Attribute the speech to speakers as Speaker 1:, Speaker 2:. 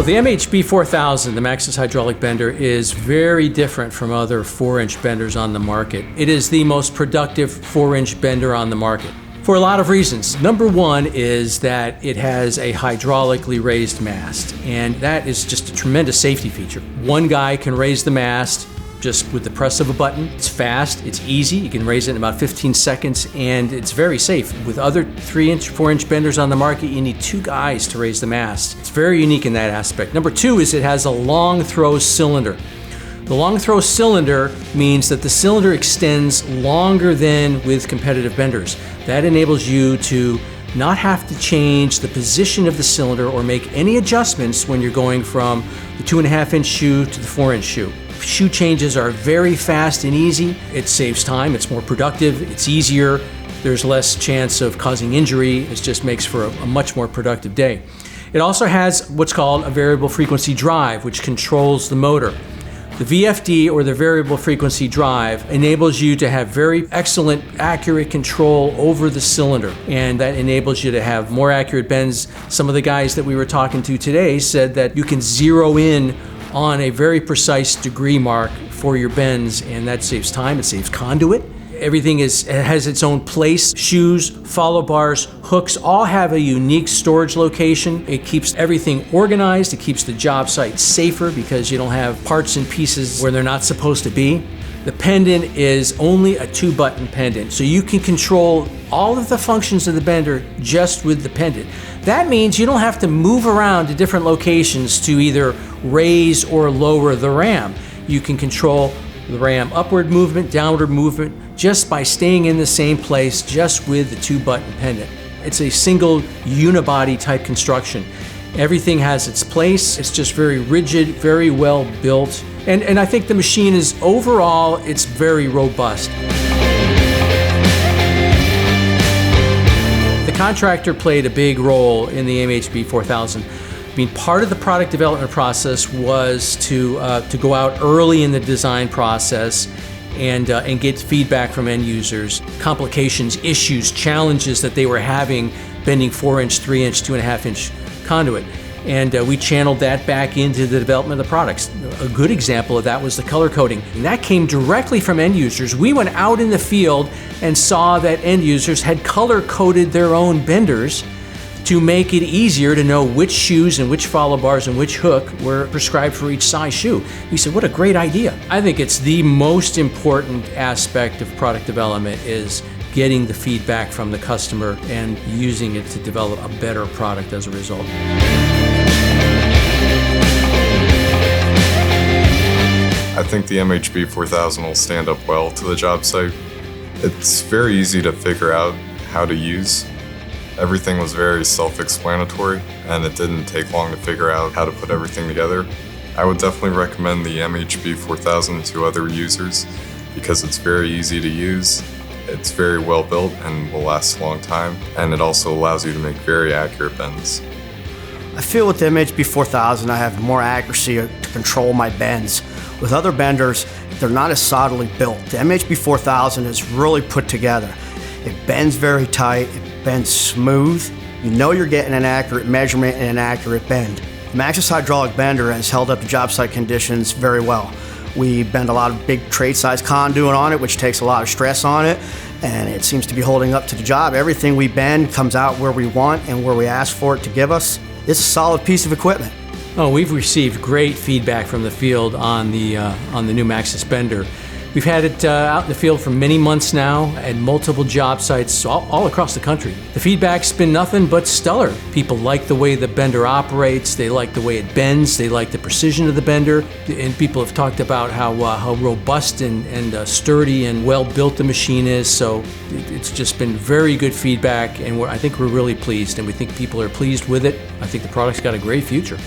Speaker 1: The MHB4000, the Maxis hydraulic bender, is very different from other 4-inch benders on the market. It is the most productive 4-inch bender on the market for a lot of reasons. Number one is that it has a hydraulically raised mast, and that is just a tremendous safety feature. One guy can raise the mast just with the press of a button. It's fast, it's easy, you can raise it in about 15 seconds, and it's very safe. With other 3-inch, 4-inch benders on the market, you need 2 guys to raise the mast. It's very unique in that aspect. Number 2 is it has a long throw cylinder. The long throw cylinder means that the cylinder extends longer than with competitive benders. That enables you to not have to change the position of the cylinder or make any adjustments when you're going from the 2.5-inch shoe to the 4-inch shoe. Shoe changes are very fast and easy. It saves time, it's more productive, it's easier, there's less chance of causing injury. It just makes for a much more productive day. It also has what's called a variable frequency drive, which controls the motor. The VFD, or the variable frequency drive, enables you to have very excellent, accurate control over the cylinder, and that enables you to have more accurate bends. Some of the guys that we were talking to today said that you can zero in on a very precise degree mark for your bends, and that saves time, it saves conduit. Everything has its own place. Shoes, follow bars, hooks all have a unique storage location. It keeps everything organized. It keeps the job site safer because you don't have parts and pieces where they're not supposed to be. The pendant is only a 2-button pendant, so you can control all of the functions of the bender just with the pendant. That means you don't have to move around to different locations to either raise or lower the ram. You can control the ram upward movement, downward movement, just by staying in the same place just with the 2-button pendant. It's a single unibody type construction. Everything has its place. It's just very rigid, very well built. And I think the machine is overall, it's very robust. The contractor played a big role in the MHB4000. I mean, part of the product development process was to go out early in the design process and get feedback from end users, complications, issues, challenges that they were having bending 4-inch, 3-inch, 2.5-inch conduit. And we channeled that back into the development of the products. A good example of that was the color coding. And that came directly from end users. We went out in the field and saw that end users had color coded their own benders to make it easier to know which shoes and which follow bars and which hook were prescribed for each size shoe. We said, what a great idea. I think it's the most important aspect of product development is getting the feedback from the customer and using it to develop a better product as a result.
Speaker 2: I think the MHB4000 will stand up well to the job site. It's very easy to figure out how to use. Everything was very self-explanatory, and it didn't take long to figure out how to put everything together. I would definitely recommend the MHB4000 to other users because it's very easy to use, it's very well built and will last a long time, and it also allows you to make very accurate bends.
Speaker 3: I feel with the MHB4000 I have more accuracy to control my bends. With other benders, they're not as solidly built. The MHB4000 is really put together. It bends very tight, it bends smooth. You know you're getting an accurate measurement and an accurate bend. The Maxis hydraulic bender has held up to job site conditions very well. We bend a lot of big trade size conduit on it, which takes a lot of stress on it, and it seems to be holding up to the job. Everything we bend comes out where we want and where we ask for it to give us. It's a solid piece of equipment.
Speaker 1: Oh, we've received great feedback from the field on the new Maxis bender. We've had it out in the field for many months now at multiple job sites all across the country. The feedback's been nothing but stellar. People like the way the bender operates, they like the way it bends, they like the precision of the bender, and people have talked about how robust and sturdy and well built the machine is. So it's just been very good feedback, and I think we're really pleased, and we think people are pleased with it. I think the product's got a great future.